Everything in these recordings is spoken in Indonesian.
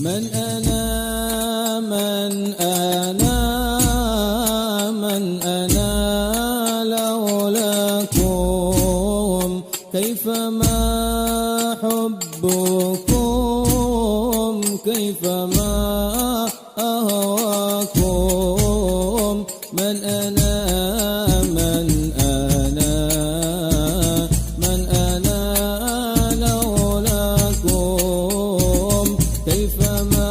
من أنا من أنا من أنا لولاكم كيفما حبكم كيفما أهواكم من أنا من أنا من أنا لولاكم كيفما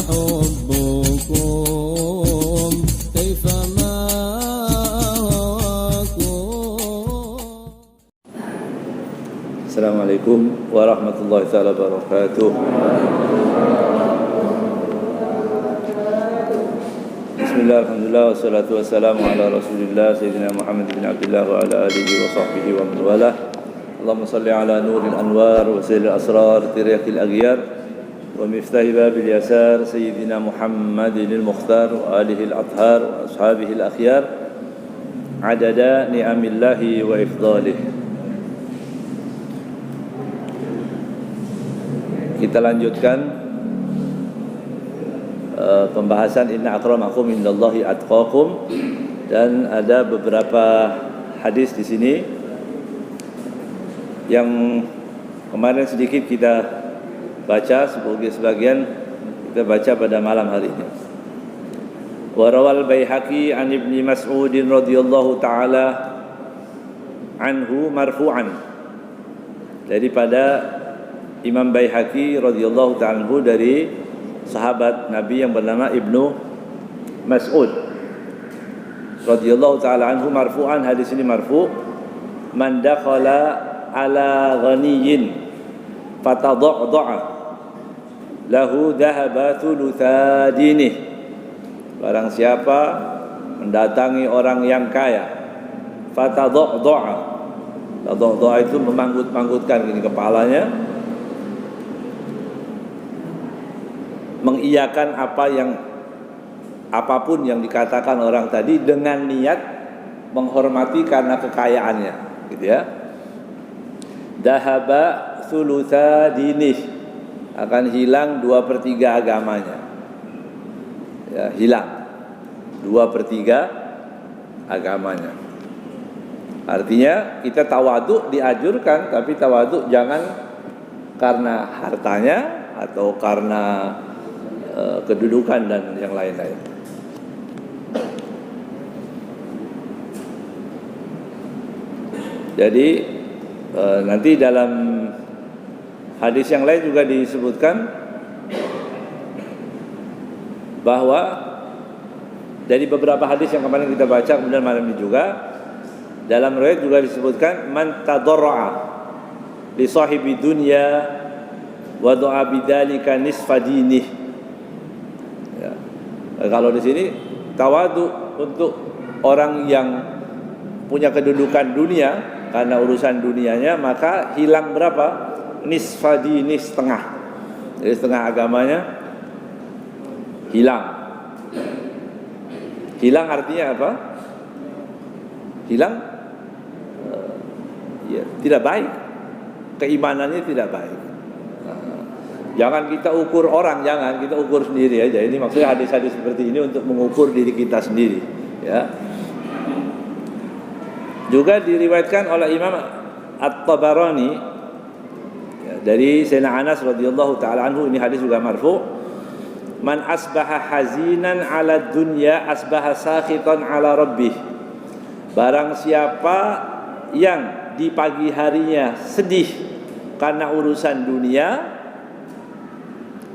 حبكم كيفما أهواكم. Assalamualaikum warahmatullahi taala wabarakatuh. Bismillah, alhamdulillah, wassalatu wassalamu ala rasulillah Sayyidina Muhammad bin Abdullah wa ala alihi wa sahbihi wa man walah. Allahumma salli ala nuril anwar wa sayyidil asrar tiryakil aghyar wa miftahi babil yasar Sayyidina Muhammadin al-Mukhtar wa alihi al-athhar wa ashabihi al-akhyar adada ni'amillahi wa ifdalihi. Kita lanjutkan pembahasan inna akramakum indallahi atqakum, dan ada beberapa hadis di sini yang kemarin sedikit kita baca, sebagian kita baca pada malam hari ini. Wa rawal Baihaqi an Ibnu Mas'ud radhiyallahu taala anhu marfu'an, daripada Imam Baihaqi radhiyallahu ta'ala anhu dari sahabat Nabi yang bernama Ibnu Mas'ud radhiyallahu ta'ala anhu marfu'an. Hadis ini marfu', man dakhala ala ghaniyyin fatadha'a lahu dhahaba thulutha dinih. Barang siapa mendatangi orang yang kaya, fatadha'a, tadha'a itu memanggut-manggutkan gini kepalanya, mengiyakan apapun yang dikatakan orang tadi dengan niat menghormati karena kekayaannya, gitu ya. Dahaba thulutha dinih, akan hilang 2/3 agamanya. Ya, hilang 2/3 agamanya. Artinya kita tawadhu dianjurkan, tapi tawadhu jangan karena hartanya atau karena kedudukan dan yang lain-lain. Jadi nanti dalam hadis yang lain juga disebutkan bahwa dari beberapa hadis yang kemarin kita baca, kemudian malam ini juga dalam riwayat juga disebutkan man tadarra'a li sahibi dunya wa du'a bidzalika nisfa dinih. Ya. Kalau di sini tawadu untuk orang yang punya kedudukan dunia karena urusan dunianya, maka hilang berapa? Nisfa dini, setengah. Jadi setengah agamanya hilang. Hilang artinya apa? Hilang ya, tidak baik. Keimanannya tidak baik. Jangan kita ukur orang, jangan kita ukur sendiri aja. Ini maksudnya hadis-hadis seperti ini untuk mengukur diri kita sendiri, ya. Juga diriwayatkan oleh Imam At-Tabarani ya, dari Sayyidina Anas radhiyallahu taala anhu, ini hadis juga marfu', man asbaha hazinan 'ala dunya asbaha sakhitan 'ala rabbih. Barang siapa yang di pagi harinya sedih karena urusan dunia,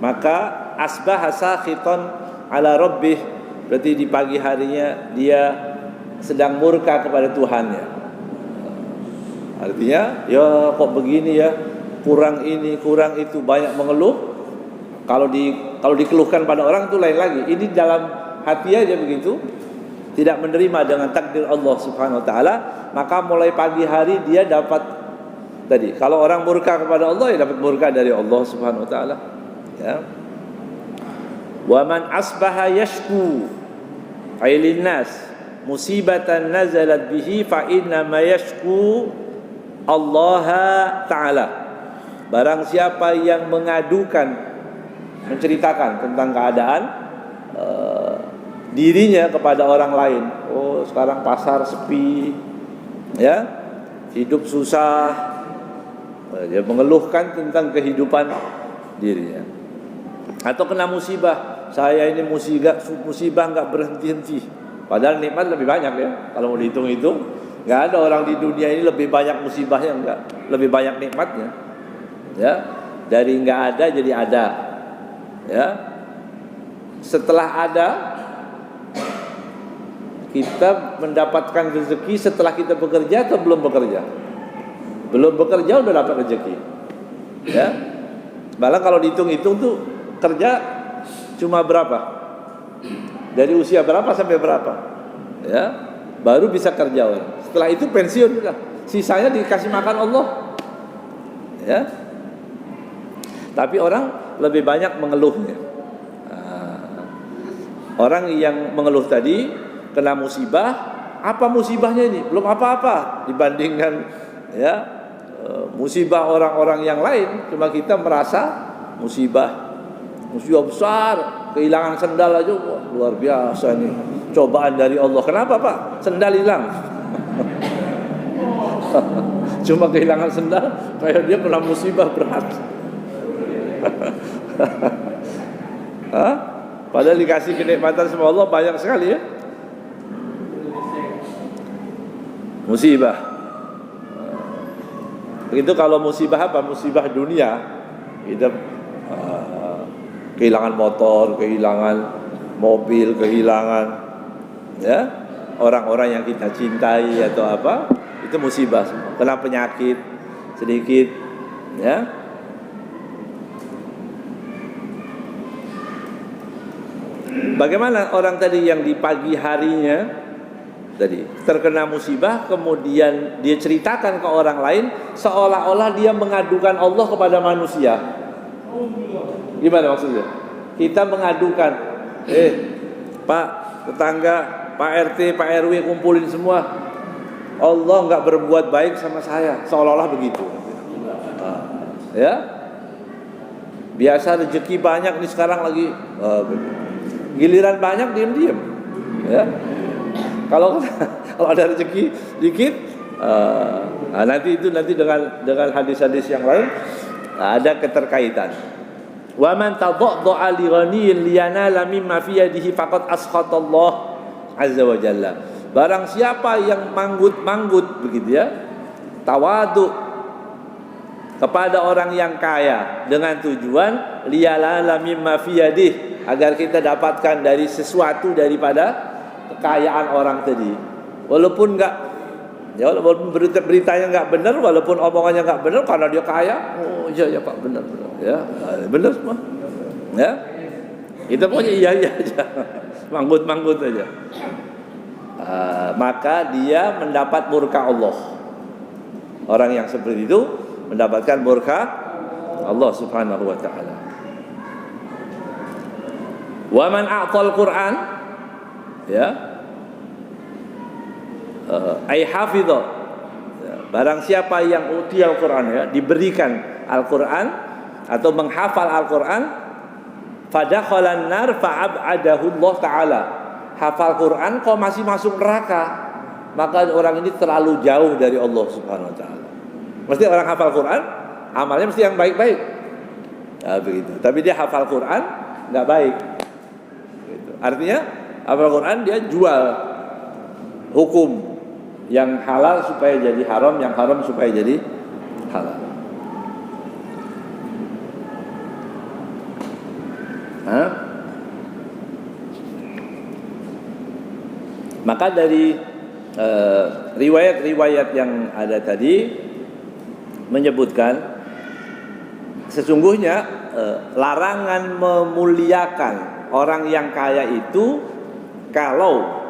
maka asbaha sakhitan ala rabbih, berarti di pagi harinya dia sedang murka kepada Tuhannya. Artinya ya kok begini ya, kurang ini kurang itu, banyak mengeluh. Kalau dikeluhkan pada orang itu lain lagi. Ini dalam hati aja begitu, tidak menerima dengan takdir Allah Subhanahu wa taala, maka mulai pagi hari dia dapat tadi. Kalau orang murka kepada Allah, ya dapat murka dari Allah Subhanahu wa taala. Ya. Wa man asbaha yashku ailin nas musibatan nazalat bihi fa inna ma yashku Allah taala. Barang siapa yang mengadukan menceritakan tentang keadaan dirinya kepada orang lain. Oh, sekarang pasar sepi, ya, hidup susah. Dia mengeluhkan tentang kehidupan dirinya. Atau kena musibah, saya ini musibah nggak berhenti-henti. Padahal nikmat lebih banyak ya. Kalau mau dihitung-hitung, nggak ada orang di dunia ini lebih banyak musibahnya, enggak, lebih banyak nikmatnya. Ya, dari nggak ada jadi ada. Ya, setelah ada kita mendapatkan rezeki setelah kita bekerja atau belum bekerja? Belum bekerja udah dapat rezeki. Ya, malah kalau dihitung-hitung tuh kerja cuma berapa? Dari usia berapa sampai berapa? Ya, baru bisa kerja orang. Setelah itu pensiun sudah. Sisanya dikasih makan Allah. Ya. Tapi orang lebih banyak mengeluhnya. Orang yang mengeluh tadi kena musibah, apa musibahnya ini? Belum apa-apa dibandingkan ya musibah orang-orang yang lain. Cuma kita merasa musibah besar, kehilangan sendal aja, wah, luar biasa ini cobaan dari Allah. Kenapa Pak? Sendal hilang. Cuma kehilangan sendal, kayak dia kena musibah berat. Padahal dikasih kenikmatan sama Allah banyak sekali ya. Musibah. Begitu kalau musibah apa? Musibah dunia. Kita kehilangan motor, kehilangan mobil, kehilangan ya orang-orang yang kita cintai atau apa, itu musibah semua. Kena penyakit sedikit ya. Bagaimana orang tadi yang di pagi harinya tadi terkena musibah, kemudian dia ceritakan ke orang lain seolah-olah dia mengadukan Allah kepada manusia. Gimana maksudnya? Kita mengadukan, Pak tetangga, Pak RT, Pak RW kumpulin semua, Allah nggak berbuat baik sama saya, seolah-olah begitu. Ya, biasa rezeki banyak nih sekarang lagi, giliran banyak diem-diem. Ya, kalau ada rezeki dikit, nanti dengan hadis-hadis yang lain ada keterkaitan. Wa man tadadda'a li ghaniyyin liyanala mimma fi yadihi faqad asqatallah azza wa jalla. Barang siapa yang manggut-manggut begitu ya, tawadu kepada orang yang kaya dengan tujuan liyalala mimma fi yadihi, agar kita dapatkan dari sesuatu daripada kekayaan orang tadi. Walaupun enggak, ya walaupun beritanya enggak benar, walaupun omongannya enggak benar, karena dia kaya, oh iya ya Pak, benar ya, benar semua ya, kita pokoknya iya aja, manggut aja. Maka dia mendapat murka Allah. Orang yang seperti itu mendapatkan murka Allah subhanahu wa ta'ala. Wa man a'tal Qur'an ya, ay hafidha, barang siapa yang utiyal Qur'an ya, diberikan Al-Qur'an atau menghafal Al-Qur'an, fadakhalan nar fa'ab'adahu Allah ta'ala. Hafal Qur'an kok masih masuk neraka, maka orang ini terlalu jauh dari Allah subhanahu wa ta'ala. Mesti orang hafal Qur'an amalnya mesti yang baik-baik, nah, begitu. Tapi dia hafal Qur'an nggak baik gitu. Artinya hafal Qur'an dia jual hukum yang halal supaya jadi haram, yang haram supaya jadi halal. Maka dari riwayat-riwayat yang ada tadi menyebutkan sesungguhnya larangan memuliakan orang yang kaya itu kalau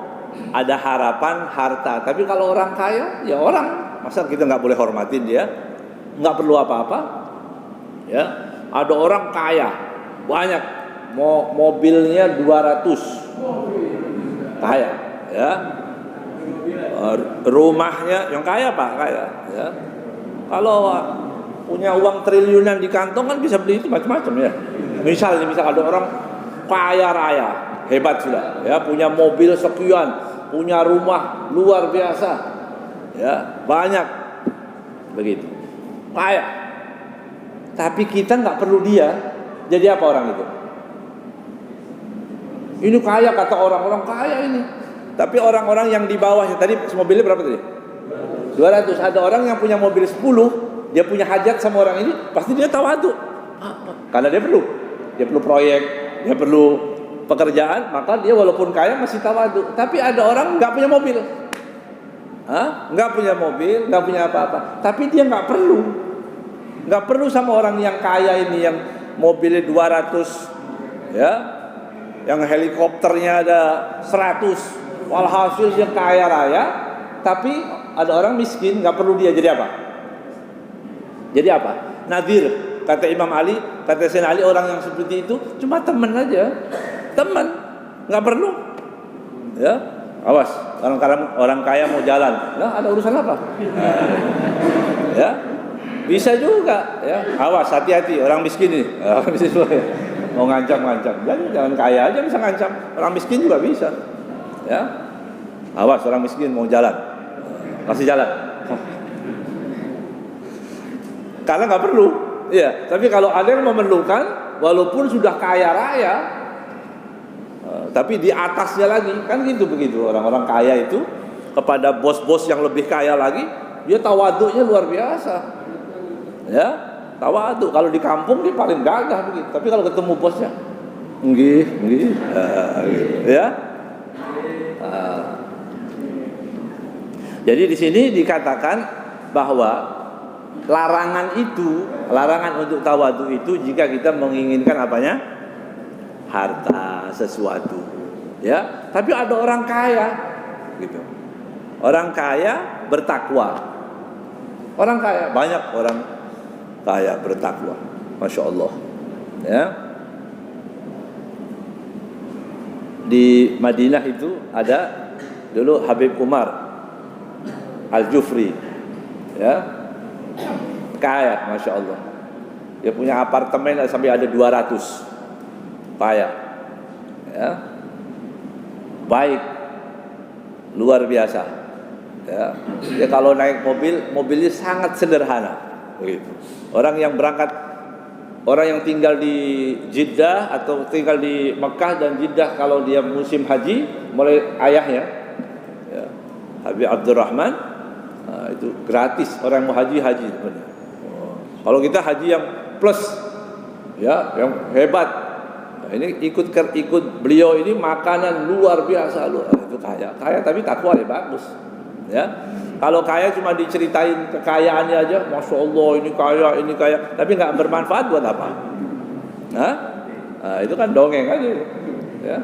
ada harapan harta. Tapi kalau orang kaya, ya orang, masa kita nggak boleh hormatin dia, nggak perlu apa-apa. Ya, ada orang kaya banyak, mobilnya 200, kaya, ya. Rumahnya yang kaya Pak, kaya, ya. Kalau punya uang triliunan di kantong kan bisa beli itu macam-macam ya. Misal ada orang kaya raya, hebat sudah, ya, punya mobil sekian, punya rumah luar biasa, ya, banyak, begitu, kaya. Tapi kita nggak perlu dia, jadi apa orang itu? Ini kaya, kata orang-orang kaya ini. Tapi orang-orang yang di bawahnya tadi mobilnya berapa tadi? 200. Ada orang yang punya mobil 10, dia punya hajat sama orang ini, pasti dia tawadu. Karena dia perlu proyek, dia perlu pekerjaan, maka dia walaupun kaya masih tawadu. Tapi ada orang nggak punya mobil, nggak punya mobil, nggak punya apa-apa, tapi dia nggak perlu sama orang yang kaya ini, yang mobilnya 200, ya, yang helikopternya ada 100, walhasil dia kaya raya. Tapi ada orang miskin, nggak perlu dia, jadi apa? Nadir, kata Imam Ali, kata Sayyidina Ali, orang yang seperti itu cuma teman aja, nggak perlu. Ya, awas, orang kaya mau jalan, nah ada urusan apa? Ya, bisa juga, ya, awas, hati-hati orang miskin ini, mau ngancam, jangan kaya aja bisa ngancam, orang miskin juga bisa, ya, awas orang miskin mau jalan. Kasih jalan, karena nggak perlu, ya. Tapi kalau ada yang memerlukan, walaupun sudah kaya raya, tapi di atasnya lagi, kan begitu orang-orang kaya itu kepada bos-bos yang lebih kaya lagi, dia tawaduknya luar biasa, ya, tawaduk. Kalau di kampung dia paling gagah begitu, tapi kalau ketemu bosnya, nggih, ya. Jadi di sini dikatakan bahwa larangan untuk tawadu itu jika kita menginginkan apanya? Harta, sesuatu. Ya, tapi ada orang kaya gitu. Orang kaya bertakwa. Banyak orang kaya bertakwa. Masya Allah. Ya. Di Madinah itu ada dulu Habib Umar Al-Jufri, ya, kaya, Masya Allah. Dia punya apartemen sampai ada 200, kaya, ya, baik, luar biasa, ya. Dia kalau naik mobilnya sangat sederhana, begitu. Orang yang tinggal di Jeddah atau tinggal di Mekah dan Jeddah, kalau dia musim haji, mulai ayahnya, ya, Habib Abdurrahman, itu gratis, orang mau haji sebenarnya. Kalau kita haji yang plus, ya, yang hebat, nah, ini ikut beliau ini makanan luar biasa, itu kaya tapi takwa ya bagus, ya. Kalau kaya cuma diceritain kekayaannya aja, Masya Allah ini kaya, tapi nggak bermanfaat buat apa? Nah, itu kan dongeng aja, ya.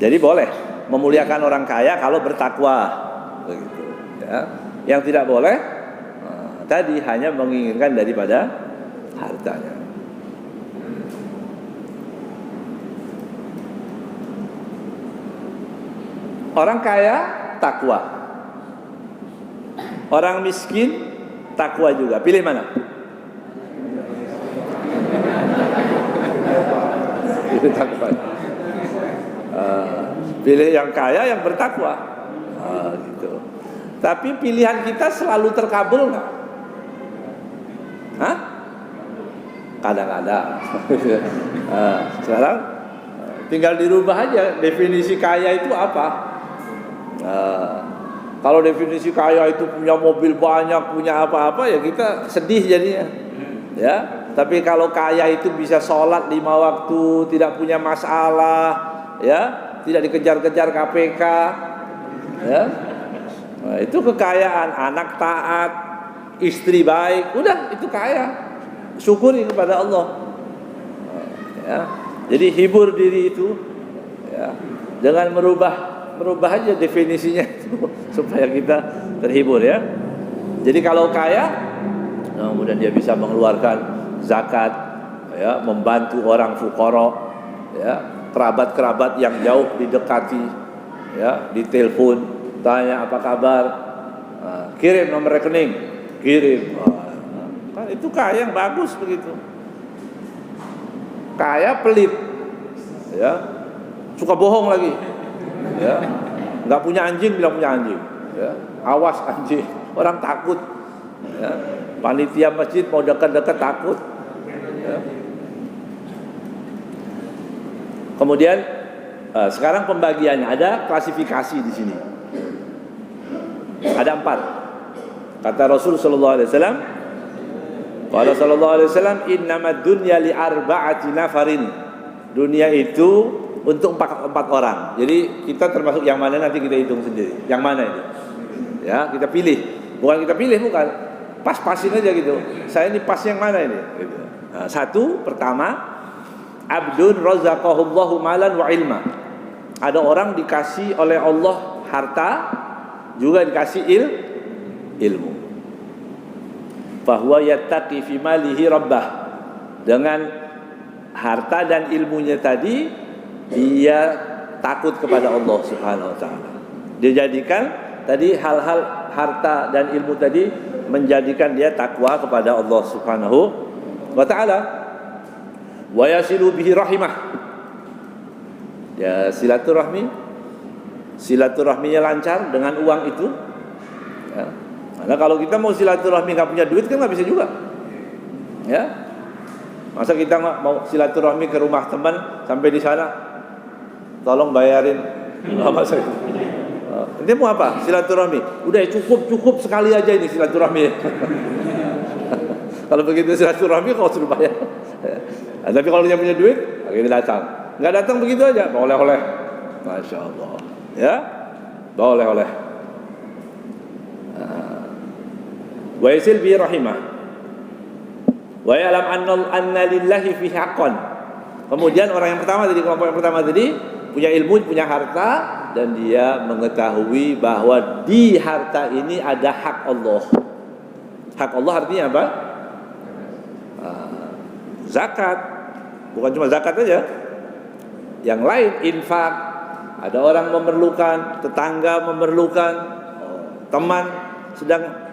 Jadi boleh memuliakan orang kaya kalau bertakwa, begitu. Ya. Yang tidak boleh tadi hanya menginginkan daripada hartanya. Orang kaya takwa, orang miskin takwa juga. Pilih mana? Pilih takwa. Pilih yang kaya, yang bertakwa. Gitu. Tapi pilihan kita selalu terkabul nggak? Kadang-kadang. Sekarang tinggal dirubah aja definisi kaya itu apa. Kalau definisi kaya itu punya mobil banyak, punya apa-apa, ya kita sedih jadinya, ya. Tapi kalau kaya itu bisa sholat 5 waktu, tidak punya masalah, ya, tidak dikejar-kejar KPK, ya. Nah, itu kekayaan, anak taat, istri baik, udah itu kaya. Syukuri kepada Allah. Ya. Jadi hibur diri itu, ya. Jangan merubah aja definisinya itu, supaya kita terhibur, ya. Jadi kalau kaya, kemudian dia bisa mengeluarkan zakat, ya, membantu orang fuqara, ya, kerabat-kerabat yang jauh didekati, ya, ditelepon, tanya apa kabar, kirim nomor rekening, kirim, kan itu kaya yang bagus begitu. kaya pelit, ya, suka bohong lagi, ya, nggak punya anjing bilang punya anjing, ya, awas anjing, orang takut, ya, panitia masjid mau dekat-dekat takut, ya. Kemudian sekarang pembagiannya ada klasifikasi di sini, ada 4. Kata Rasul Sallallahu Alaihi Wasallam, Qala sallallahu alaihi wasallam, innamad dunya li arba'ati nafarin. Dunia itu untuk 4 orang. Jadi kita termasuk yang mana nanti kita hitung sendiri. Yang mana ini? Ya, kita pilih. Bukan kita pilih, bukan. Pas-pasin aja gitu. Saya ini pas yang mana ini? Gitu. Nah, 1, pertama, abdun razaqahullahu malan wa ilma. Ada orang dikasih oleh Allah harta, juga dikasih ilmu. Bahwa yattaqi fi malihi rabbah. Dengan harta dan ilmunya tadi, dia takut kepada Allah Subhanahu wa taala. Dia jadikan tadi hal-hal harta dan ilmu tadi menjadikan dia takwa kepada Allah Subhanahu wa taala. Wa yasilu bihi rahimah. Ya, silaturahminya lancar dengan uang itu. Ya. Karena kalau kita mau silaturahmi nggak punya duit kan nggak bisa juga, ya. Masa kita mau silaturahmi ke rumah teman sampai di sana, tolong bayarin apa saya? Ini mau apa? Silaturahmi. Udah cukup sekali aja ini silaturahmi. Kalau begitu silaturahmi kau suruh bayar. Tapi kalau dia punya duit, kita datang. Nggak datang begitu aja, bawa oleh-oleh. Masya Allah, ya, bawa oleh-oleh. Wa yasil bi rahimah wa ya'lam anna lillahi fi haqqan. Kemudian orang yang pertama tadi, kelompok yang pertama tadi punya ilmu, punya harta, dan dia mengetahui bahwa di harta ini ada hak Allah. Hak Allah artinya apa? Zakat. Bukan cuma zakat aja, yang lain, infak. Ada orang memerlukan, tetangga memerlukan, teman sedang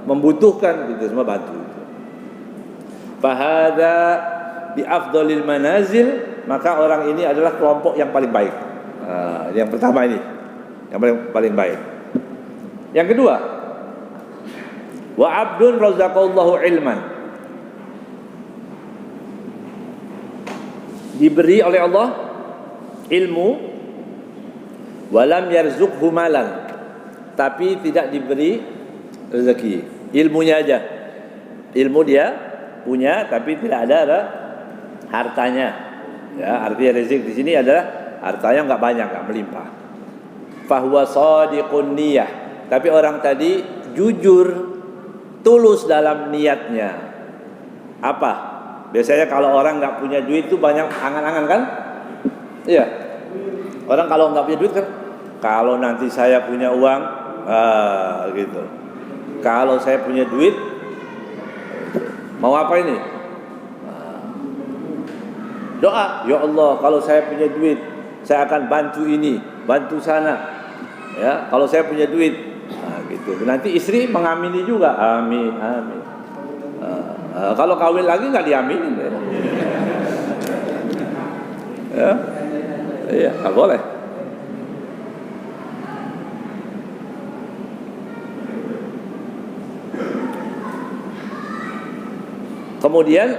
membutuhkan, gitu, semua bantu. Fahada bi afdhalil manazil, maka orang ini adalah kelompok yang paling baik. Yang pertama ini, yang paling baik. Yang kedua, wa abdun razaqallahu ilman, diberi oleh Allah ilmu, walam yarzuqhu malan, tapi tidak diberi rezeki, ilmunya aja. Ilmu dia punya tapi tidak ada hartanya. Ya, artinya rezeki di sini adalah hartanya enggak banyak, enggak melimpah. Fahuwa shadiqun niyah, tapi orang tadi jujur, tulus dalam niatnya. Apa? Biasanya kalau orang enggak punya duit itu banyak angan-angan kan? Iya. Orang kalau enggak punya duit kan, kalau nanti saya punya uang, gitu. Kalau saya punya duit, mau apa ini? Doa, ya Allah, kalau saya punya duit, saya akan bantu ini, bantu sana. Ya, kalau saya punya duit, gitu. Nanti istri mengamini juga, amin, amin. Kalau kawin lagi nggak diaminin, ya, iya, nggak boleh. Kemudian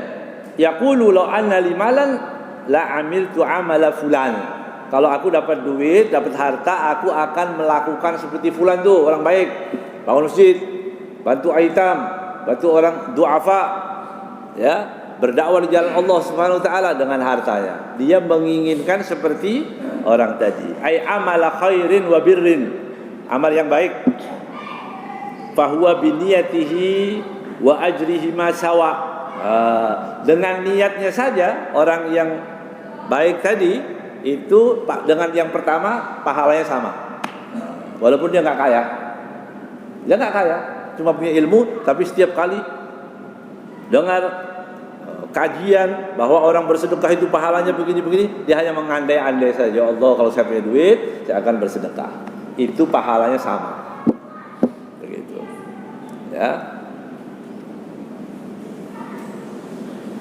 yaqulu law anna limalan la amiltu amala fulan. Kalau aku dapat duit, dapat harta, aku akan melakukan seperti fulan tuh, orang baik. Bangun masjid, bantu aitam, bantu orang duafa, ya, berdakwah di jalan Allah Subhanahu wa taala dengan hartanya. Dia menginginkan seperti orang tadi. Ai amala khairin wa birrin. Amal yang baik. Fahuwa biniyatihi wa ajrihi ma sawa. Dengan niatnya saja orang yang baik tadi itu dengan yang pertama pahalanya sama, walaupun dia nggak kaya, cuma punya ilmu, tapi setiap kali dengar kajian bahwa orang bersedekah itu pahalanya begini-begini, dia hanya mengandai-andai saja. Allah, kalau saya punya duit, saya akan bersedekah, itu pahalanya sama, begitu, ya.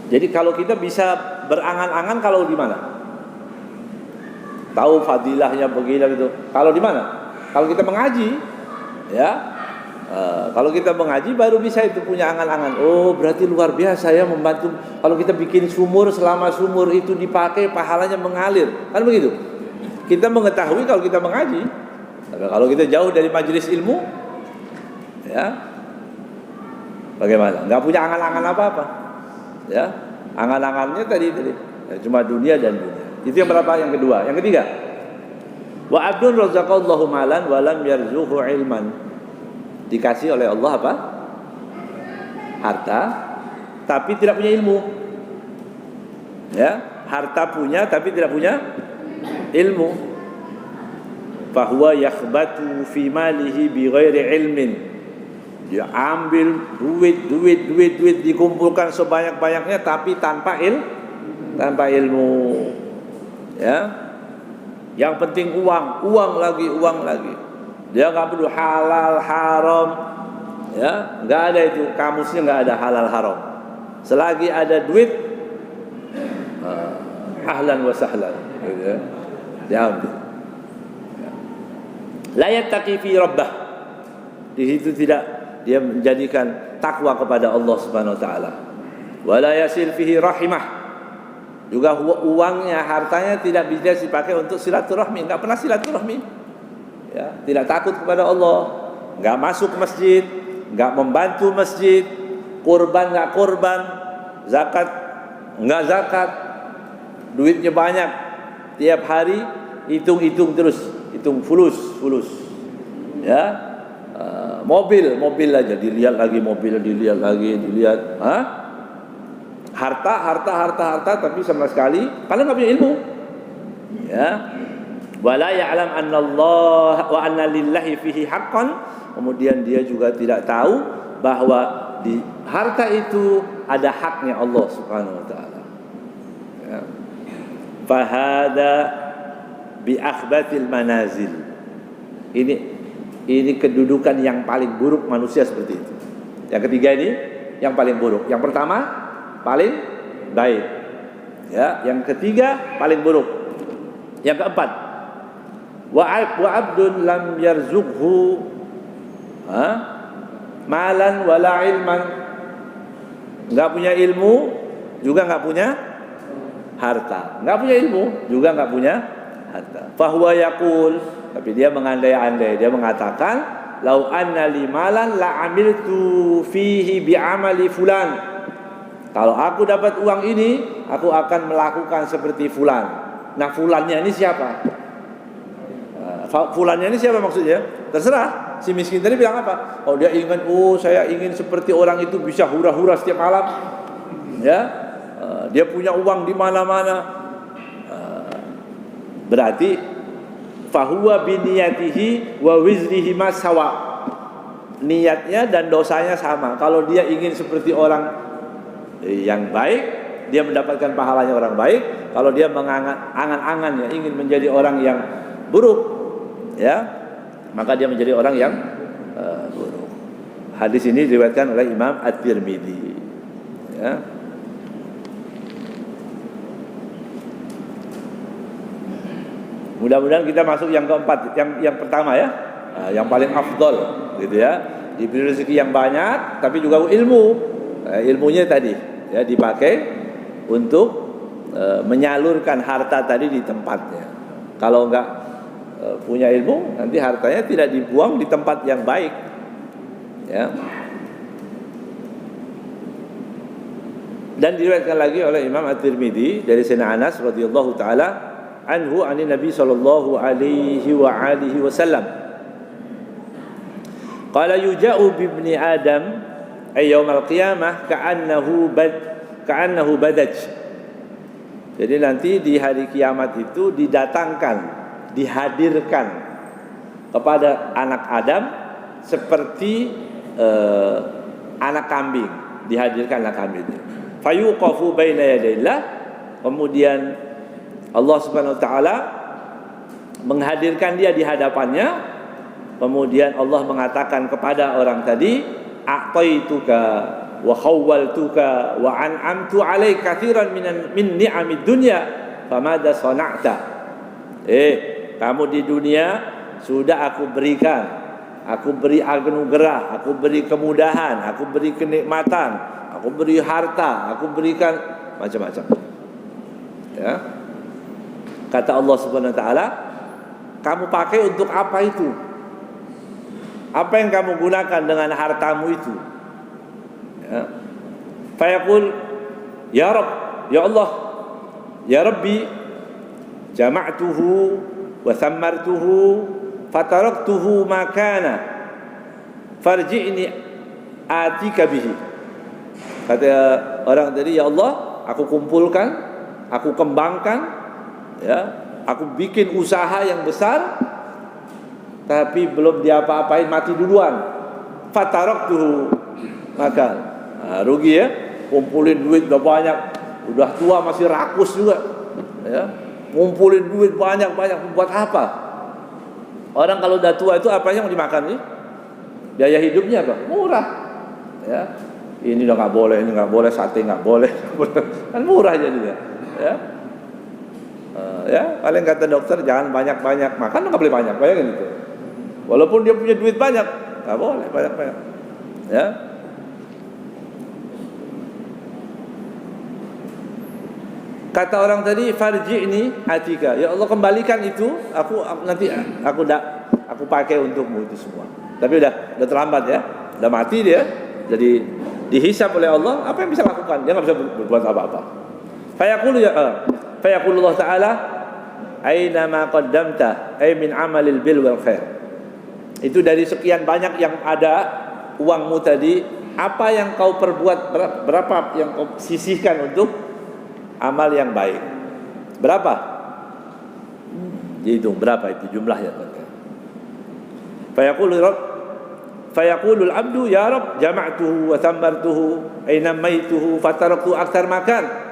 Jadi kalau kita bisa berangan-angan kalau di mana? Tahu fadilahnya begini gitu. Kalau di mana? Kalau kita mengaji, ya. Kalau kita mengaji baru bisa itu punya angan-angan. Oh, berarti luar biasa ya membantu. Kalau kita bikin sumur, selama sumur itu dipakai pahalanya mengalir. Kan begitu. Kita mengetahui kalau kita mengaji. Kalau kita jauh dari majelis ilmu, ya. Bagaimana? Enggak punya angan-angan apa-apa. Ya. Angan-angannya tadi ya, cuma dunia dan dunia. Itu yang berapa? Yang kedua. Yang ketiga. Wa abdun razaqallahu malan wa lam yarzuqhu ilman. Dikasih oleh Allah apa? Harta, tapi tidak punya ilmu. Ya, harta punya tapi tidak punya ilmu. Fahuwa yakhbatu fi malihi bighairi ilmin. Dia ambil duit dikumpulkan sebanyak-banyaknya tapi tanpa ilmu. Ya. Yang penting uang lagi. Dia nggak perlu halal haram, ya nggak ada itu, kamusnya nggak ada halal haram. Selagi ada duit, ahlan wa sahlan, gitu ya. Dia ambil. La yattaqi fi rabbah. Di situ tidak dia menjadikan takwa kepada Allah Subhanahu wa taala. Wa la yasil fihi rahimah. Juga uangnya, hartanya tidak bisa dipakai untuk silaturahmi, nggak pernah silaturahmi. Ya, tidak takut kepada Allah, nggak masuk masjid, nggak membantu masjid, kurban nggak kurban, zakat nggak zakat, duitnya banyak, tiap hari hitung terus, hitung fulus, ya, mobil aja dilihat lagi, harta, tapi sama sekali, paling nggak punya ilmu, ya. Wala ya'lam anna Allah wa anna lillahi fihi haqqan. Kemudian dia juga tidak tahu bahwa di harta itu ada haknya Allah Subhanahu wa taala. Ya. Fahada bi akhbatil manazil. Ini kedudukan yang paling buruk manusia seperti itu. Yang ketiga ini yang paling buruk. Yang pertama paling baik. Ya, yang ketiga paling buruk. Yang keempat, wa abdun lam yarzuqhu malan wala ilman. Enggak punya ilmu, juga enggak punya harta. Enggak punya ilmu, juga enggak punya harta. Fahuwa yaqul, tapi dia mengandai-andai, dia mengatakan, lau anna li malan la amiltu fihi bi amali fulan. Kalau aku dapat uang ini, aku akan melakukan seperti fulan. Nah, fulannya ini siapa? Fulannya ini siapa maksudnya? Terserah. Si miskin tadi bilang apa? Oh, dia ingin, saya ingin seperti orang itu, bisa hura-hura setiap malam. Ya, dia punya uang di mana-mana. Berarti fahuwa biniyatihi wa wizrihi masawa. Niatnya dan dosanya sama. Kalau dia ingin seperti orang yang baik, dia mendapatkan pahalanya orang baik. Kalau dia mengangan-angan ya ingin menjadi orang yang buruk, ya, maka dia menjadi orang yang buruk. Hadis ini diriwayatkan oleh Imam At-Tirmidzi. Ya. Mudah-mudahan kita masuk yang keempat, yang pertama ya, yang paling afdol, gitu ya. Diberi rezeki yang banyak, tapi juga ilmu. Ilmunya tadi, ya, dipakai untuk menyalurkan harta tadi di tempatnya. Kalau enggak punya ilmu, nanti hartanya tidak dibuang di tempat yang baik, ya. Dan diriwayatkan lagi oleh Imam At-Tirmidzi dari Sayyidina Anas radhiyallahu taala anhu ani Nabi sallallahu alaihi wa alihi wasallam qala yuja'u bi ibni Adam ay yaumil qiyamah ka'annahu badaj. Jadi nanti di hari kiamat itu dihadirkan kepada anak Adam seperti anak kambing, dihadirkan anak kambing. Fayuqafu baina yadayillah, kemudian Allah Subhanahu wa taala menghadirkan dia di hadapannya, kemudian Allah mengatakan kepada orang tadi, a'taituka wa khawwaltuka wa an'amtu 'alaika katsiran min ni'amid dunya famada sana'ta. Kamu di dunia sudah aku berikan, aku beri anugerah, aku beri kemudahan, aku beri kenikmatan, aku beri harta, aku berikan macam-macam. Ya. Kata Allah Subhanahu wa taala, kamu pakai untuk apa itu? Apa yang kamu gunakan dengan hartamu itu? Ya. Fayaqul, ya Rabb, ya Allah, ya Rabbi, jama'tuhu wa thammartuhu fataraktuhu ma kana farji'ni atika bihi. Kata orang tadi, ya Allah, aku kumpulkan, aku kembangkan, ya, aku bikin usaha yang besar, tapi belum diapa-apain, mati duluan. Fataraktuhu maka rugi ya, kumpulin duit udah banyak, udah tua masih rakus juga, ya, ngumpulin duit banyak-banyak buat apa? Orang kalau udah tua itu apa yang mau dimakan nih? Biaya hidupnya apa? Murah, ya. Ini udah nggak boleh, ini nggak boleh, sate nggak boleh, kan murah jadinya, ya. Ya, paling kata dokter jangan banyak-banyak makan, nggak boleh banyak, bayangin itu. Walaupun dia punya duit banyak, nggak boleh banyak-banyak, ya. Kata orang tadi, farji'ni atika, ya Allah kembalikan itu, aku pakai untukmu itu semua. Tapi udah terlambat ya, udah mati dia, jadi dihisab oleh Allah. Apa yang bisa lakukan? Dia nggak bisa berbuat apa-apa. Fayaqulu Allah Ta'ala, aina ma qaddamta ay min amalil bil wal khair. Itu dari sekian banyak yang ada uangmu tadi, apa yang kau perbuat, berapa yang kau sisihkan untuk amal yang baik? Berapa? Dihitung berapa itu jumlahnya. Fayaqulul abdu ya Rabb jama'tuhu wa thammartuhu ay namaituhu fataraktu aktsar makan.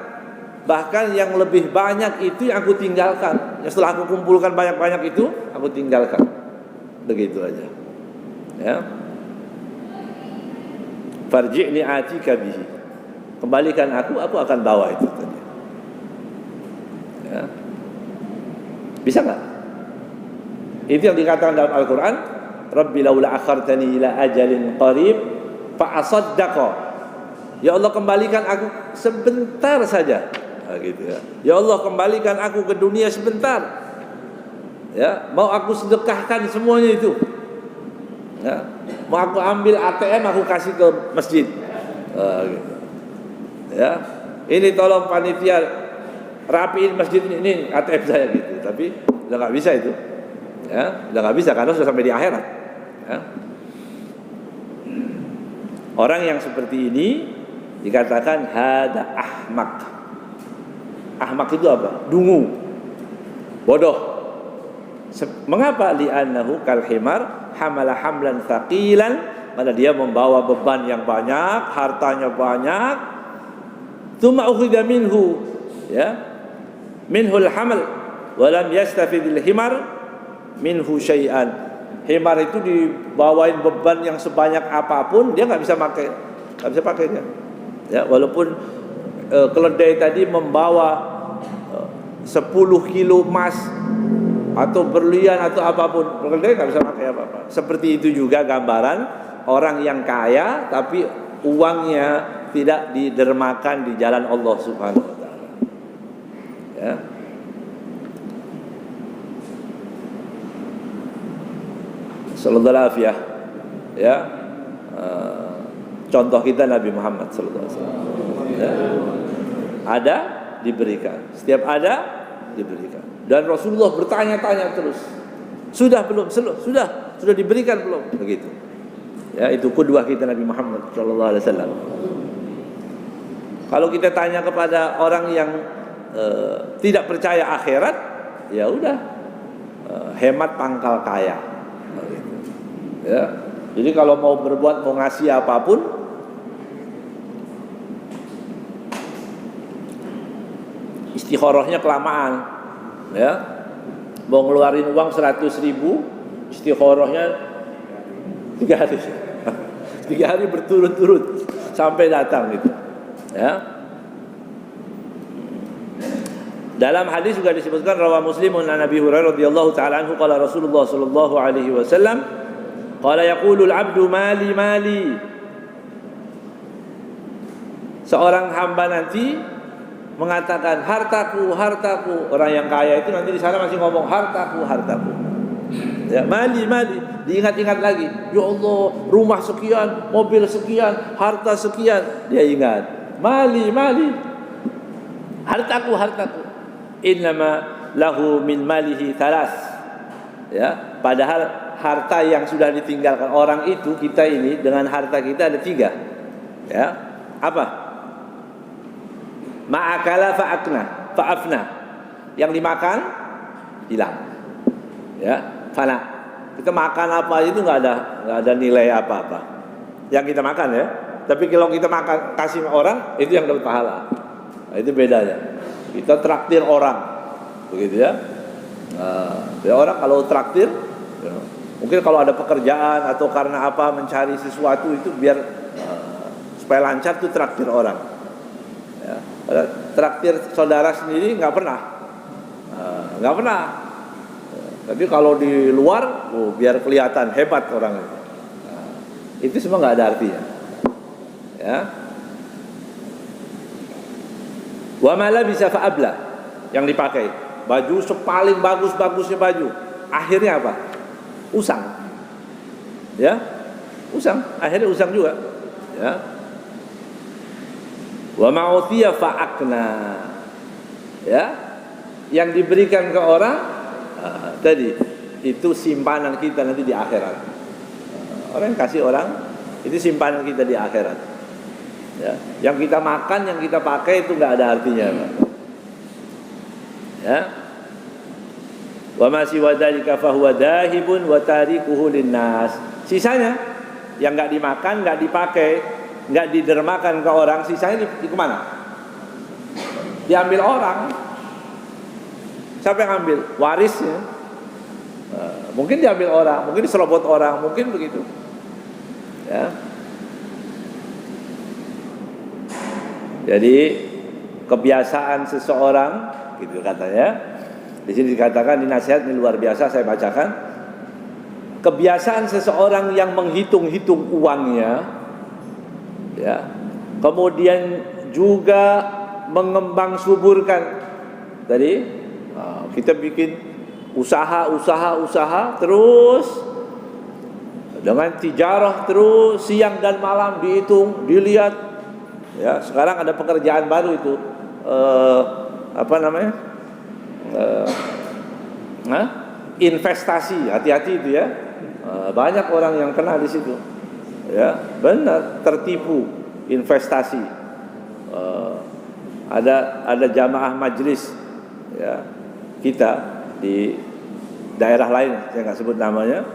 Bahkan yang lebih banyak itu yang aku tinggalkan. Yang setelah aku kumpulkan banyak-banyak itu, aku tinggalkan. Begitu aja. Ya. Farji'ni atika bihi. Kembalikan aku akan bawa itu tadi. Ya. Bisa enggak? Itu yang dikatakan dalam Al-Qur'an, Rabbi laula akhartani ila ajalin qarib fa asaddaqa. Ya Allah kembalikan aku sebentar saja. Nah, gitu ya. Ya Allah kembalikan aku ke dunia sebentar. Ya, mau aku sedekahkan semuanya itu. Ya, mau aku ambil ATM aku kasih ke masjid. Gitu. Ya, ini tolong panitia rapiin masjid ini ATM saya gitu. Tapi udah nggak bisa itu. Ya, udah nggak bisa karena sudah sampai di akhirat. Ya. Orang yang seperti ini dikatakan hada ahmak. Ahmak itu apa? Dungu, bodoh. Mengapa? Li'annahu kal himar hamala hamlan thaqilan, mana dia membawa beban yang banyak, hartanya banyak. Tsumma ukhidha minhu, ya, minhul hamal wa lam yastafidil himar minhu syai'an. Himar itu dibawain beban yang sebanyak apapun, dia nggak bisa pakai dia. Ya, walaupun keledai tadi membawa 10 kilo emas atau berlian atau apapun, keledai nggak bisa pakai apa-apa. Seperti itu juga gambaran orang yang kaya tapi uangnya tidak didermakan di jalan Allah Subhanahu wa taala. Ya. Sallallahu alaihi wasallam, ya. Contoh kita Nabi Muhammad sallallahu alaihi wasallam. Ya. Ada diberikan, setiap ada diberikan. Dan Rasulullah bertanya-tanya terus, sudah belum? Sudah diberikan belum? Begitu. Ya, itu qudwah kita Nabi Muhammad sallallahu alaihi wasallam. Kalau kita tanya kepada orang yang tidak percaya akhirat, ya udah, hemat pangkal kaya. Begitu. Ya. Jadi kalau mau berbuat, mau ngasih apapun, istikharahnya kelamaan, ya. Mau ngeluarin uang 100.000, istikharahnya 3 hari. 3 hari berturut-turut. sampai datang gitu. Ya. Dalam hadis juga disebutkan rawa Muslimun an Nabi Hurairah radhiyallahu taala anhu qala Rasulullah sallallahu alaihi wasallam qala yaqulul abdu mali mali. Seorang hamba nanti mengatakan hartaku hartaku. Orang yang kaya itu nanti di sana masih ngomong hartaku hartaku. Ya, mali mali, diingat-ingat lagi. Ya Allah, rumah sekian, mobil sekian, harta sekian, dia ingat. Mali mali. Hartaku hartaku. Innama lahu min malihi thalas. Ya, padahal harta yang sudah ditinggalkan orang itu, kita ini dengan harta kita ada 3. Ya. Apa? Ma'akala fa'afna. Yang dimakan hilang. Ya, fana. Kita makan apa itu nggak ada nilai apa-apa. Yang kita makan ya. Tapi kalau kita makan kasih orang itu yang dapat pahala. Nah, itu bedanya. Kita traktir orang, begitu ya. Ya orang kalau traktir, ya, mungkin kalau ada pekerjaan atau karena apa mencari sesuatu itu biar supaya lancar tuh traktir orang. Ya. Traktir saudara sendiri nggak pernah. Tapi kalau di luar, biar kelihatan hebat orang itu. Itu semua nggak ada artinya. Ya. Wa mala bisa fa'abla, yang dipakai baju sepaling bagus-bagusnya baju, akhirnya apa? Usang. Ya, usang, akhirnya usang juga. Ya. Wa ma'utiya fa'akna. Ya, yang diberikan ke orang tadi itu simpanan kita nanti di akhirat. Orang yang kasih orang itu simpanan kita di akhirat. Ya, yang kita makan, yang kita pakai itu nggak ada artinya. Ya. Wa ma siwa dzalika fa huwa dahibun wa tarikuhu linnas. Sisanya yang nggak dimakan, nggak dipakai, nggak didermakan ke orang, sisanya di kemana? Diambil orang. Siapa yang ambil? Warisnya. Mungkin diambil orang, mungkin diserobot orang, mungkin begitu. Ya. Jadi kebiasaan seseorang, gitu katanya. Di sini dikatakan di nasihat ini luar biasa, saya bacakan. Kebiasaan seseorang yang menghitung-hitung uangnya, ya, kemudian juga mengembang suburkan. Tadi kita bikin usaha terus dengan tijarah terus siang dan malam dihitung, dilihat. Ya, sekarang ada pekerjaan baru itu apa namanya? Investasi, hati-hati itu ya. Banyak orang yang kena di situ. Ya, benar, tertipu investasi. Ada jamaah majlis ya, kita di daerah lain, saya nggak sebut namanya.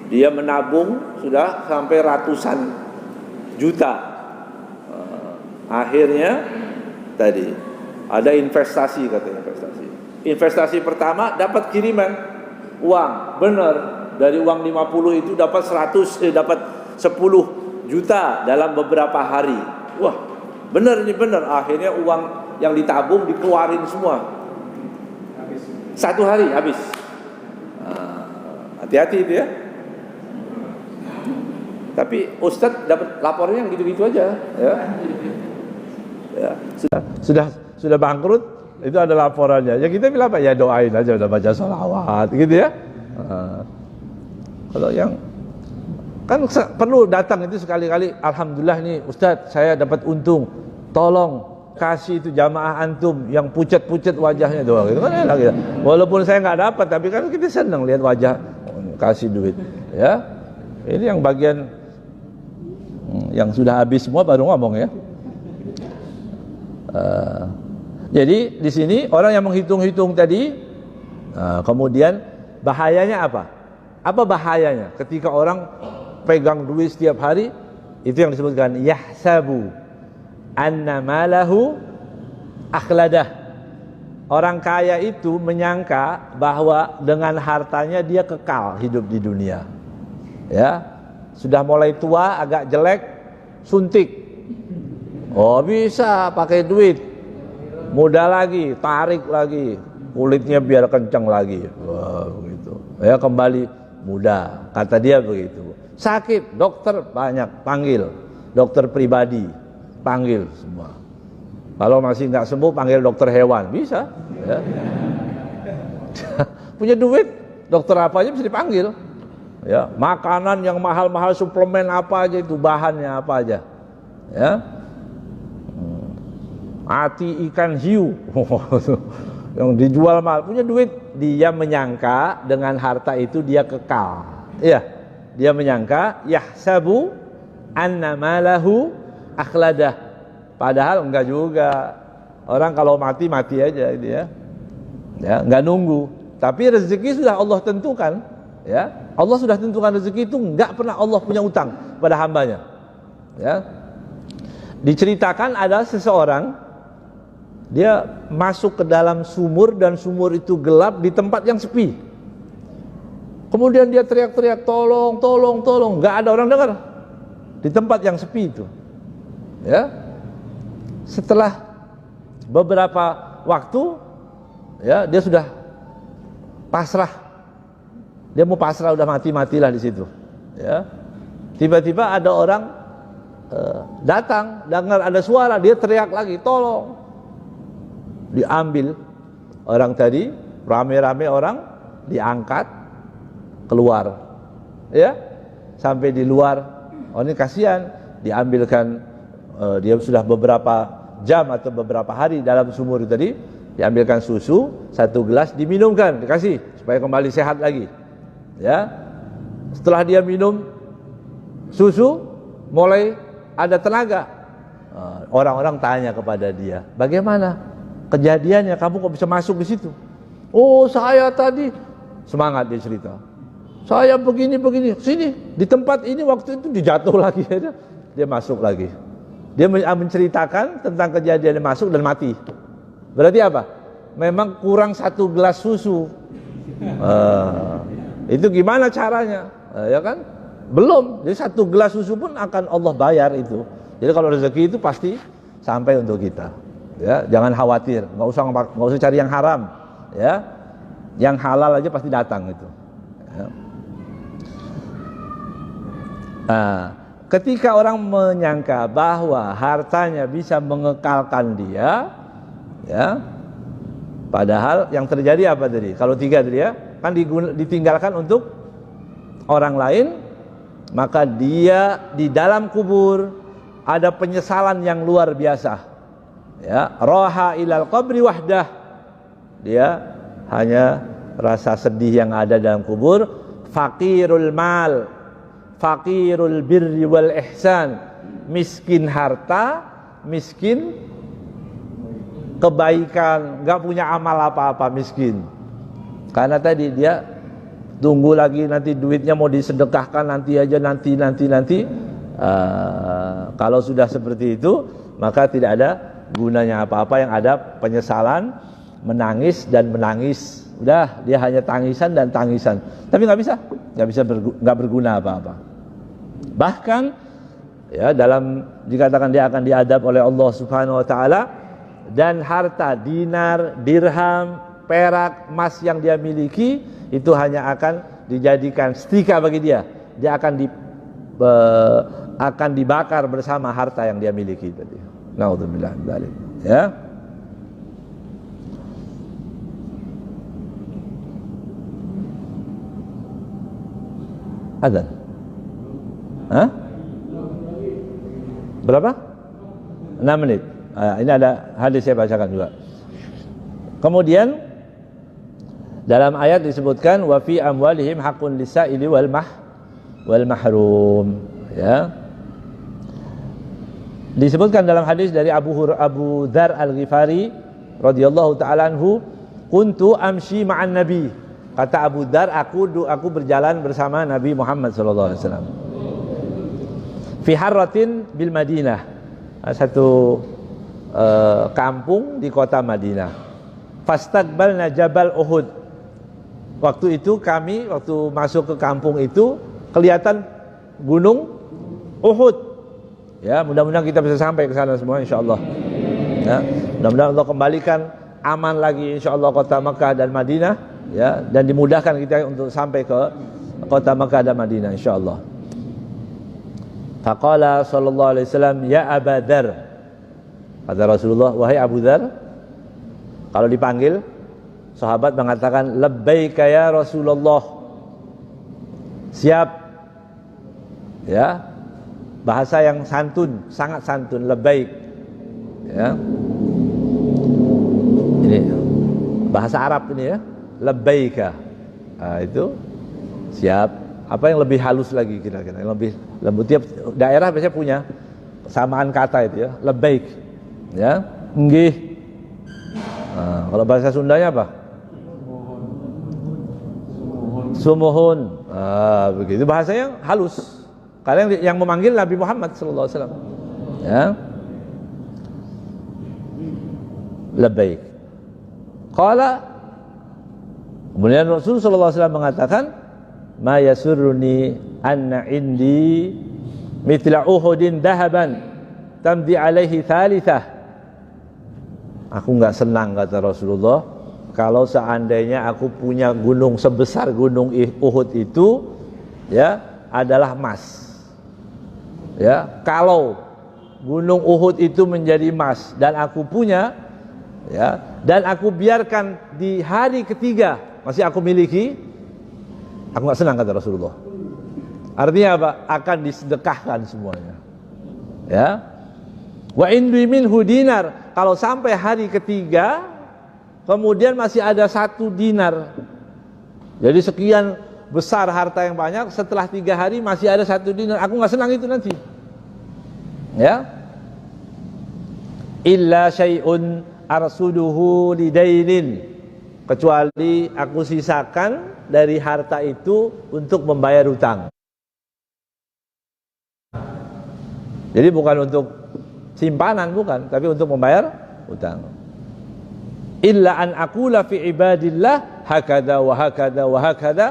Dia menabung sudah sampai ratusan juta. Akhirnya tadi ada investasi, kata investasi pertama dapat kiriman uang, benar, dari uang 50 itu dapat 10 juta dalam beberapa hari. Wah, benar ini benar. Akhirnya uang yang ditabung dikeluarin semua. Satu hari habis. Hati-hati itu ya. Tapi Ustadz dapat lapornya yang gitu-gitu aja, ya. Ya, sudah bangkrut itu ada laporannya. Ya kita bilang apa? Ya doain aja, udah baca sholawat gitu ya. Kalau yang kan perlu datang itu sekali-kali. Alhamdulillah nih Ustadz, saya dapat untung. Tolong kasih itu jamaah antum yang pucat-pucat wajahnya doang. Itu kan enak ya. Walaupun saya nggak dapat, tapi kan kita senang lihat wajah kasih duit. Ya, ini yang bagian yang sudah habis semua baru ngomong ya. Jadi di sini orang yang menghitung-hitung tadi, kemudian bahayanya apa? Apa bahayanya? Ketika orang pegang duit setiap hari, itu yang disebutkan yahsabu anna malahu akhladah. Orang kaya itu menyangka bahwa dengan hartanya dia kekal hidup di dunia. Ya, sudah mulai tua, agak jelek, suntik. Oh bisa pakai duit. Muda lagi, tarik lagi, kulitnya biar kencang lagi. Wah, begitu. Ya kembali muda, kata dia begitu. Sakit, dokter banyak, panggil. Dokter pribadi, panggil semua. Kalau masih nggak sembuh, panggil dokter hewan, bisa. Ya. Punya duit, dokter apa aja bisa dipanggil. Ya, makanan yang mahal-mahal, suplemen apa aja itu, bahannya apa aja. Ya. Ati ikan hiu yang dijual mahal, punya duit. Dia menyangka dengan harta itu dia kekal. Iya, dia menyangka yahsabu anna malahu akhladah. Padahal enggak juga. Orang kalau mati aja dia. Ya, enggak nunggu. Tapi rezeki sudah Allah tentukan, ya. Allah sudah tentukan rezeki itu, enggak pernah Allah punya utang pada hambanya. Ya. Diceritakan ada seseorang, dia masuk ke dalam sumur dan sumur itu gelap di tempat yang sepi. Kemudian dia teriak-teriak, tolong, tolong, tolong. Enggak ada orang dengar. Di tempat yang sepi itu. Ya. Setelah beberapa waktu, ya, dia sudah pasrah. Dia mau pasrah, udah matilah di situ. Ya. Tiba-tiba ada orang datang, dengar ada suara, dia teriak lagi, tolong. Diambil orang tadi, rame-rame orang diangkat keluar, ya, sampai di luar. Oh ini kasihan, diambilkan, dia sudah beberapa jam atau beberapa hari dalam sumur itu tadi, diambilkan susu 1 gelas, diminumkan, dikasih supaya kembali sehat lagi. Ya, setelah dia minum susu, mulai ada tenaga. Orang-orang tanya kepada dia, bagaimana kejadiannya, kamu kok bisa masuk di situ? Oh, saya tadi, semangat dia cerita. Saya begini, sini di tempat ini waktu itu dijatuh lagi, dia masuk lagi. Dia menceritakan tentang kejadian masuk dan mati. Berarti apa? Memang kurang 1 gelas susu. Itu gimana caranya? Ya kan? Belum. Jadi 1 gelas susu pun akan Allah bayar itu. Jadi kalau rezeki itu pasti sampai untuk kita. Ya, jangan khawatir, nggak usah cari yang haram, ya, yang halal aja pasti datang itu. Ya. Nah, ketika orang menyangka bahwa hartanya bisa mengekalkan dia, ya, padahal yang terjadi apa tadi? Kalau 3 tadi ya, kan ditinggalkan untuk orang lain, maka dia di dalam kubur ada penyesalan yang luar biasa. Ya, roha ilal qabri wahdah. Dia hanya rasa sedih yang ada dalam kubur. Fakirul mal, fakirul birri wal ihsan. Miskin harta, miskin kebaikan, enggak punya amal apa-apa, miskin. Karena tadi dia tunggu lagi nanti duitnya mau disedekahkan nanti aja, nanti. Kalau sudah seperti itu, maka tidak ada gunanya apa-apa, yang ada penyesalan, menangis dan menangis. Udah, dia hanya tangisan dan tangisan. Tapi nggak berguna apa-apa. Bahkan ya dalam dikatakan dia akan diadab oleh Allah Subhanahu wa taala, dan harta dinar, dirham, perak, emas yang dia miliki itu hanya akan dijadikan setrika bagi dia. Dia akan dibakar bersama harta yang dia miliki tadi. Naudzubillah dzalik. Ya. Adzan. Hah? Berapa? 6 menit. Ini ada hadis saya bacakan juga. Kemudian dalam ayat disebutkan wa fi amwalihim haqqun lis-sa'ili wal mahrum. Ya. Disebutkan dalam hadis dari Abu Dzar Al-Ghifari radhiyallahu taala anhu, kuntu amshi ma'an nabi. Kata Abu Dzar, aku berjalan bersama Nabi Muhammad sallallahu alaihi wasallam. Fi harratin bil Madinah. Satu kampung di kota Madinah. Fastaqbalna Jabal Uhud. Waktu itu waktu masuk ke kampung itu kelihatan gunung Uhud. Ya, mudah-mudahan kita bisa sampai ke sana semua insyaallah. Ya, mudah-mudahan Allah kembalikan aman lagi insyaallah kota Makkah dan Madinah, ya, dan dimudahkan kita untuk sampai ke kota Makkah dan Madinah insyaallah. Faqala sallallahu alaihi wasallam, ya Abu Dzar. Kata Rasulullah, wahai Abu Dzar. Kalau dipanggil, sahabat mengatakan labbaika ya Rasulullah. Siap. Ya. Bahasa yang santun, sangat santun, labbaik. Ya. Ini bahasa Arab ini ya, labbaika. Nah, itu siap. Apa yang lebih halus lagi kira-kira? Yang lebih lembut. Tiap daerah biasanya punya samaan kata itu ya, labbaik. Ya, nggih. Nah, kalau bahasa Sundanya apa? Sumuhun. Begitu bahasa yang halus. Kalian yang memanggil Nabi Muhammad sallallahu alaihi wasallam. Ya. Labbaik. Qala, kemudian Rasul sallallahu alaihi wasallam mengatakan, ma yasurruni anna indi mithla Uhudin dahaban tamdi alaihi thalithah. Aku enggak senang, kata Rasulullah, kalau seandainya aku punya gunung sebesar gunung Uhud itu ya adalah emas. Ya, kalau gunung Uhud itu menjadi emas dan aku punya, ya, dan aku biarkan di hari ketiga masih aku miliki, aku nggak senang, kata Rasulullah. Artinya apa? Akan disedekahkan semuanya. Ya. Wa indui minhu dinar. Kalau sampai hari ketiga, kemudian masih ada 1 dinar. Jadi sekian besar harta yang banyak, setelah 3 hari masih ada 1 dinar. Aku nggak senang itu nanti. Ya. Illa syai'un arsuduhu lidainin. Kecuali aku sisakan dari harta itu untuk membayar hutang. Jadi bukan untuk simpanan, bukan, tapi untuk membayar hutang. Illa an aqula fi ibadillah hakada wa hakada wa hakada.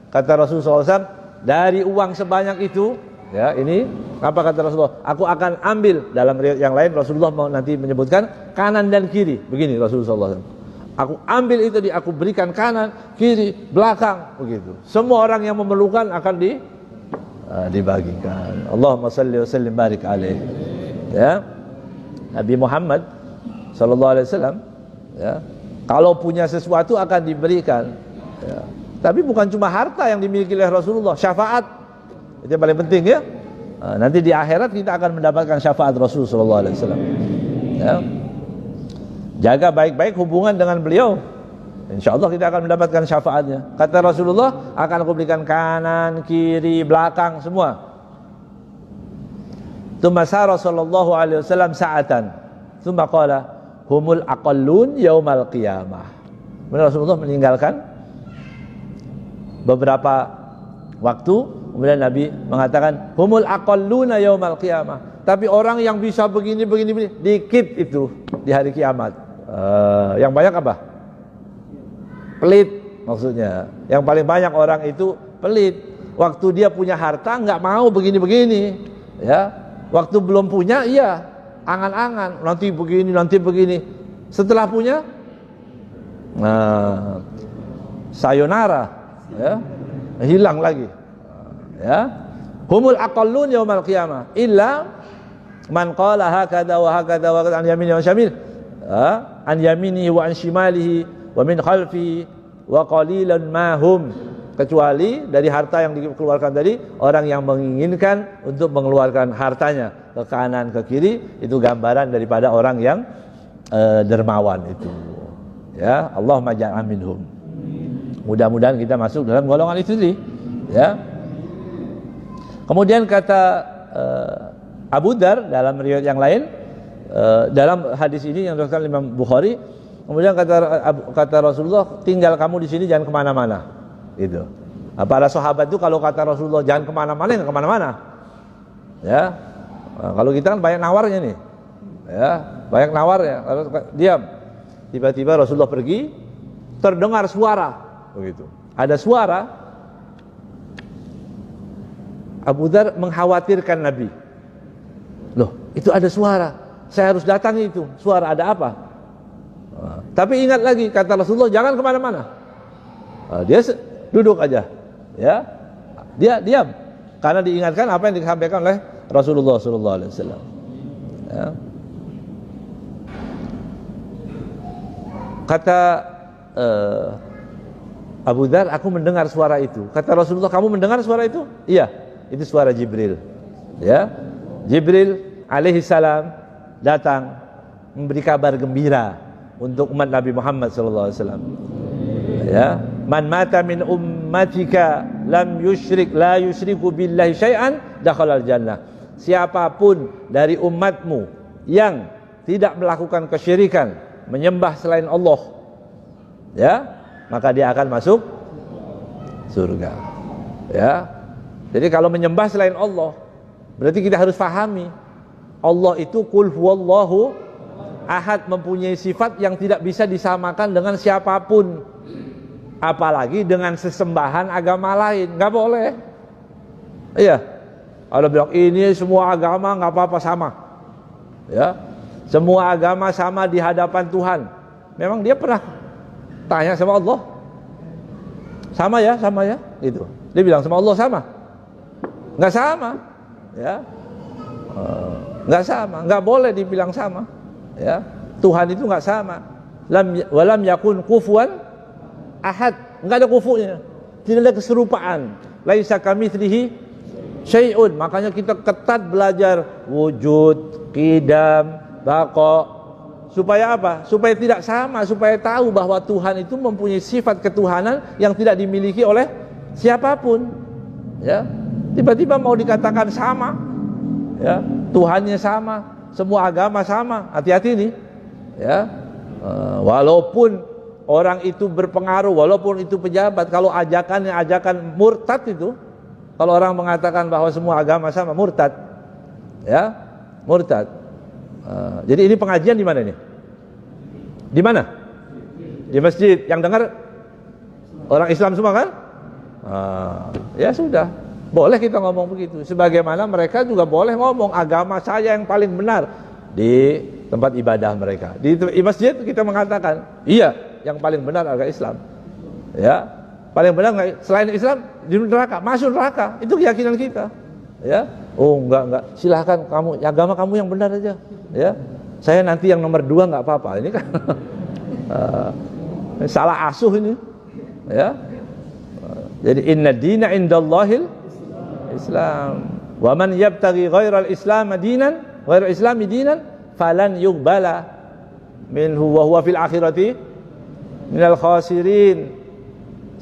Kata Rasulullah SAW, dari uang sebanyak itu, ya, ini apa kata Rasulullah? Aku akan ambil, dalam riwayat yang lain Rasulullah mau nanti menyebutkan kanan dan kiri. Begini Rasulullah SAW. Aku ambil itu, aku berikan kanan, kiri, belakang, begitu. Semua orang yang memerlukan akan dibagikan. Allahumma salli wa sallim barik alaih. Ya. Nabi Muhammad sallallahu alaihi wasallam, ya, kalau punya sesuatu akan diberikan. Ya. Tapi bukan cuma harta yang dimiliki oleh Rasulullah, syafaat itu yang paling penting ya. Nanti di akhirat kita akan mendapatkan syafaat Rasul sallallahu alaihi wasallam. Ya. Jaga baik-baik hubungan dengan beliau, insya Allah kita akan mendapatkan syafaatnya. Kata Rasulullah, akan aku berikan kanan, kiri, belakang, semua. Tsumma sara sallallahu alaihi wasallam sa'atan. Tsumma qala humul aqallun yaumal qiyamah. Kemudian Rasulullah meninggalkan beberapa waktu, kemudian Nabi mengatakan humul aqalluna yaumal qiyamah. Tapi orang yang bisa begini dikit itu di hari kiamat. Yang banyak apa? Pelit maksudnya. Yang paling banyak orang itu pelit. Waktu dia punya harta nggak mau begini-begini, ya. Waktu belum punya, iya, angan-angan, nanti begini. Setelah punya, nah, sayonara, ya, hilang lagi, ya. Humul aqallun yaumal qiyamah illa man qala hakada wa hakada wa an yamini wa syamil, an yamini wa an shimalihi wa min khalfi wa qalilan ma hum. Kecuali dari harta yang dikeluarkan tadi, orang yang menginginkan untuk mengeluarkan hartanya ke kanan ke kiri, itu gambaran daripada orang yang dermawan itu. Ya, Allahumma ja'al minhum. Mudah-mudahan kita masuk dalam golongan itu tadi, ya. Kemudian kata Abu Dzar dalam riwayat yang lain, dalam hadis ini yang diriwayatkan Imam Bukhari, kemudian kata Rasulullah, tinggal kamu di sini, jangan kemana-mana. Itu. Para sahabat itu kalau kata Rasulullah jangan kemana-mana, nggak kemana-mana. Ya. Nah, kalau kita kan banyak nawarnya nih, ya, banyak nawarnya. Kalau diam, tiba-tiba Rasulullah pergi, terdengar suara, begitu. Ada suara. Abu Dzar mengkhawatirkan Nabi. itu ada suara, saya harus datangi itu. Suara ada apa? Tapi ingat lagi kata Rasulullah, jangan kemana-mana. Dia duduk aja, ya, dia diam, karena diingatkan apa yang disampaikan oleh Rasulullah SAW. Ya. Kata Abu Dzar, aku mendengar suara itu. Kata Rasulullah, kamu mendengar suara itu? Iya, itu suara Jibril. Ya, Jibril alaihi salam datang memberi kabar gembira untuk umat Nabi Muhammad sallallahu alaihi wasallam. Ya, man mata min ummatika lam yusyrik la yusyriku billahi syai'an dakhalal jannah. Siapapun dari umatmu yang tidak melakukan kesyirikan, menyembah selain Allah, ya, maka dia akan masuk surga. Ya. Jadi kalau menyembah selain Allah, berarti kita harus pahami Allah itu qul huwallahu ahad, mempunyai sifat yang tidak bisa disamakan dengan siapapun, apalagi dengan sesembahan agama lain. Nggak boleh. Iya. Ada bilang ini semua agama nggak apa-apa sama. Ya. Semua agama sama di hadapan Tuhan. Memang dia pernah tanya sama Allah, sama ya, gitu. Dia bilang sama Allah sama, nggak sama, ya, nggak sama, nggak boleh dibilang sama, ya. Tuhan itu nggak sama. Walam yakun kufuwan ahad, nggak ada kufunya, tidak ada keserupaan. Laisa kamitslihi syai'un. Makanya kita ketat belajar wujud, qidam, baqa. Supaya apa? Supaya tidak sama, supaya tahu bahwa Tuhan itu mempunyai sifat ketuhanan yang tidak dimiliki oleh siapapun. Ya, tiba-tiba mau dikatakan sama, ya, Tuhannya sama, semua agama sama. Hati-hati nih, ya. Walaupun orang itu berpengaruh, walaupun itu pejabat, kalau ajakannya ajakan murtad itu, kalau orang mengatakan bahwa semua agama sama, murtad, ya, murtad. Jadi ini pengajian di mana nih? Di mana? Di masjid. Yang dengar orang Islam semua kan? Ya sudah, boleh kita ngomong begitu. Sebagaimana mereka juga boleh ngomong agama saya yang paling benar di tempat ibadah mereka. Di masjid kita mengatakan, iya, yang paling benar agama Islam. Ya, paling benar selain Islam di neraka, masuk neraka. Itu keyakinan kita. Ya, oh enggak, silahkan kamu, agama kamu yang benar aja. Ya, saya nanti yang nomor 2 nggak apa-apa. Ini kan salah asuh ini. Ya, jadi inna dina indallahil Islam. Wa man yabtaghi ghairal Islam dinan, ghairal Islami dinan, falan yuqbala minhu wa huwa fil akhirati minal khasirin.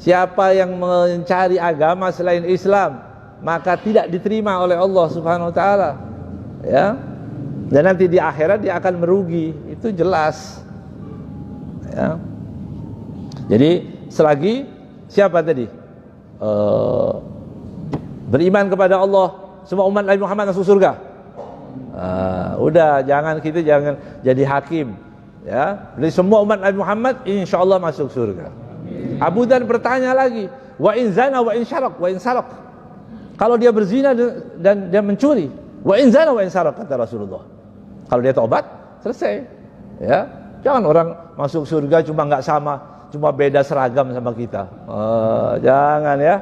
Siapa yang mencari agama selain Islam, maka tidak diterima oleh Allah Subhanahu wa taala. Ya. Dan nanti di akhirat dia akan merugi, itu jelas. Ya. Jadi selagi siapa tadi beriman kepada Allah, semua umat Nabi Muhammad masuk surga. Udah, jangan jadi hakim. Ya, jadi semua umat Nabi Muhammad insya Allah masuk surga. Abu Dzar bertanya lagi, wa in zana wa in syarak wa in sarak. Kalau dia berzina dan dia mencuri, wa in zana wa in sarak, kata Rasulullah. Kalau dia tobat, selesai. Ya, jangan orang masuk surga cuma nggak sama, cuma beda seragam sama kita. Jangan ya,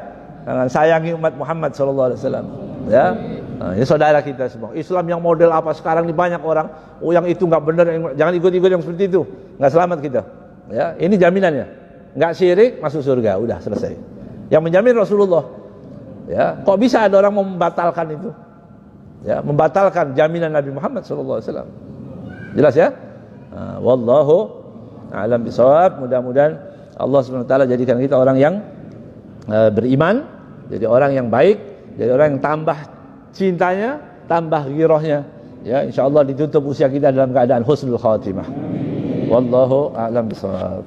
jangan sayangi umat Muhammad SAW. Ya, ini saudara kita semua. Islam yang model apa sekarang ini banyak orang, oh yang itu nggak benar, jangan ikut-ikut yang seperti itu, nggak selamat kita. Ya, ini jaminannya, nggak syirik masuk surga, udah selesai. Yang menjamin Rasulullah. Ya, kok bisa ada orang membatalkan itu? Ya, membatalkan jaminan Nabi Muhammad SAW. Jelas ya? Wallahu a'lam bishawab. Mudah-mudahan Allah SWT jadikan kita orang yang beriman, jadi orang yang baik, jadi orang yang tambah cintanya, tambah ghirahnya. Ya, insyaallah ditutup usia kita dalam keadaan husnul khatimah. Wallahu a'lam bishawab.